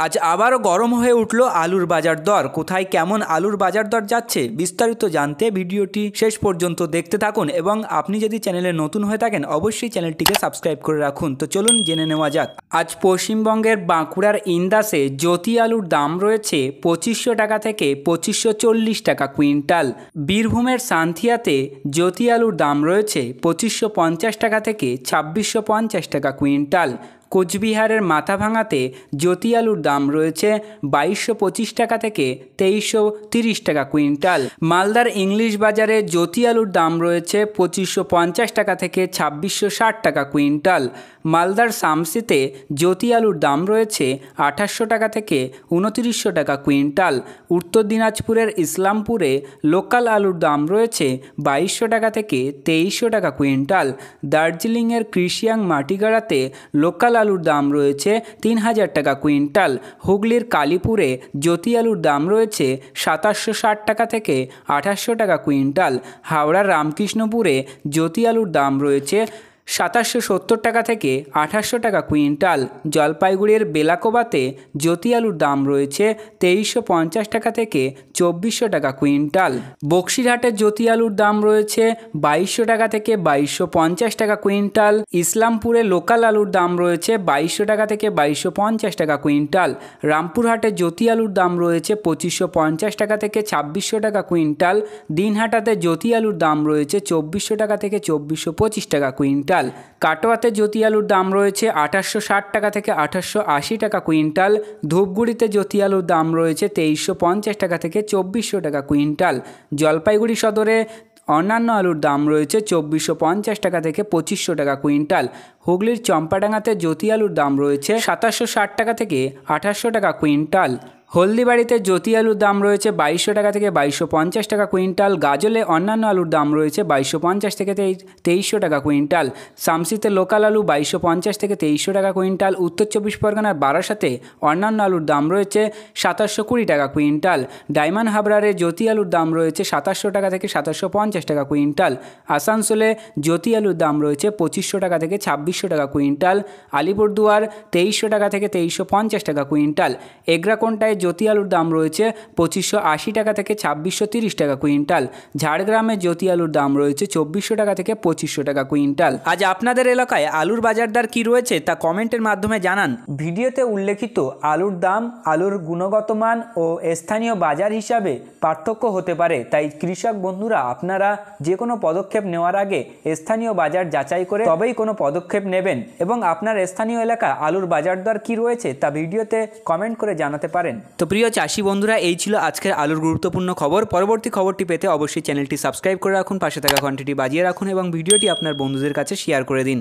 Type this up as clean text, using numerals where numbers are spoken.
আজ আবারও গরম হয়ে উঠল আলুর বাজার দর। কোথায় কেমন আলুর বাজার দর যাচ্ছে বিস্তারিত জানতে ভিডিওটি শেষ পর্যন্ত দেখতে থাকুন এবং আপনি যদি চ্যানেলে নতুন হয়ে থাকেন অবশ্যই চ্যানেলটিকে সাবস্ক্রাইব করে রাখুন। তো চলুন জেনে নেওয়া যাক। আজ পশ্চিমবঙ্গের বাঁকুড়ার ইন্দাসে জ্যোতি আলুর দাম রয়েছে 2500 টাকা থেকে 2540 টাকা কুইন্টাল। বীরভূমের সান্থিয়াতে জ্যোতি আলুর দাম রয়েছে 2550 টাকা থেকে 2650 টাকা কুইন্টাল। কোচবিহারের মাথাভাঙাতে জ্যোতি আলুর দাম রয়েছে 2225 টাকা থেকে 2330 টাকা কুইন্টাল। মালদার ইংলিশ বাজারে জ্যোতি আলুর দাম রয়েছে 2550 টাকা থেকে 2660 টাকা কুইন্টাল। মালদার শামসিতে জ্যোতি আলুর দাম রয়েছে 2800 টাকা থেকে 2900 টাকা কুইন্টাল। উত্তর দিনাজপুরের ইসলামপুরে লোকাল আলুর দাম রয়েছে 2200 টাকা থেকে 2300 টাকা কুইন্টাল। দার্জিলিংয়ের কৃষিয়াং মাটিগাড়াতে লোকাল আলুর দাম রয়েছে 3000 টাকা কুইন্টাল। হুগলির কালীপুরে জ্যোতি আলুর দাম রয়েছে 2760 টাকা থেকে 2800 টাকা কুইন্টাল। হাওড়ার রামকৃষ্ণপুরে জ্যোতি আলুর দাম রয়েছে 2770 টাকা থেকে 2800 টাকা কুইন্টাল। জলপাইগুড়ির বেলাকোবাতে জ্যোতি আলুর দাম রয়েছে 2350 টাকা থেকে 2400 টাকা কুইন্টাল। বক্সিরহাটের জ্যোতি আলুর দাম রয়েছে 2200 টাকা থেকে 2250 টাকা কুইন্টাল। ইসলামপুরে লোকাল আলুর দাম রয়েছে 2200 টাকা থেকে 2250 টাকা কুইন্টাল। রামপুরহাটে জ্যোতি আলুর দাম রয়েছে 2550 টাকা থেকে 2600 টাকা কুইন্টাল। দিনহাটাতে জ্যোতি আলুর দাম রয়েছে 2400 টাকা থেকে 2425 টাকা কুইন্টাল। কাটোয়াতে জ্যোতি আলুর দাম রয়েছে 2860 টাকা থেকে 2880 টাকা কুইন্টাল। ধূপগুড়িতে জ্যোতি আলুর দাম রয়েছে 2350 টাকা থেকে 2400 টাকা কুইন্টাল। জলপাইগুড়ি সদরে অন্যান্য আলুর দাম রয়েছে 2450 টাকা থেকে 2500 টাকা কুইন্টাল। হুগলির চম্পাডাঙ্গাতে জ্যোতি আলুর দাম রয়েছে 2760 টাকা থেকে 2800 টাকা কুইন্টাল। হলদিবাড়িতে জ্যোতি আলুর দাম রয়েছে 2200 টাকা থেকে 2250 টাকা কুইন্টাল। গাজলে অন্যান্য আলুর দাম রয়েছে 2250 থেকে 2300 টাকা কুইন্টাল। শামসিতে লোকাল আলু 2250 থেকে 2300 টাকা কুইন্টাল। উত্তর 24 পরগনার বারাসাতে অন্যান্য আলুর দাম রয়েছে 2720 টাকা কুইন্টাল। ডায়মন্ড হাবড়ারে জ্যোতি আলুর দাম রয়েছে 2700 টাকা থেকে 2750 টাকা কুইন্টাল। আসানসোলে জ্যোতি আলুর দাম রয়েছে 2500 টাকা থেকে 2600 টাকা কুইন্টাল। আলিপুরদুয়ার 2300 টাকা থেকে 2350 টাকা কুইন্টাল। এগ্রাকোন্টায় জ্যোতি আলুর দাম রয়েছে 2580 টাকা থেকে 2630 টাকা কুইন্টাল। ঝাড়গ্রামে জ্যোতি আলুর দাম রয়েছে 2400 টাকা থেকে 2500 টাকা কুইন্টাল। আজ আপনাদের এলাকায় আলুর বাজার দর কী রয়েছে তা কমেন্টের মাধ্যমে জানান। ভিডিওতে উল্লেখিত আলুর দাম আলুর গুণগত মান ও স্থানীয় বাজার হিসাবে পার্থক্য হতে পারে, তাই কৃষক বন্ধুরা আপনারা যে কোনো পদক্ষেপ নেওয়ার আগে স্থানীয় বাজার যাচাই করে তবেই কোনো পদক্ষেপ নেবেন এবং আপনার স্থানীয় এলাকা আলুর বাজার দর কী রয়েছে তা ভিডিওতে কমেন্ট করে জানাতে পারেন। তো প্রিয় চাষি বন্ধুরা, এই ছিল আজকের আলুর গুরুত্বপূর্ণ খবর। পরবর্তী খবরটি পেতে অবশ্যই চ্যানেলটি সাবস্ক্রাইব করে রাখুন, পাশে থাকা ঘন্টিটি বাজিয়ে রাখুন এবং ভিডিওটি আপনার বন্ধুদের কাছে শেয়ার করে দিন।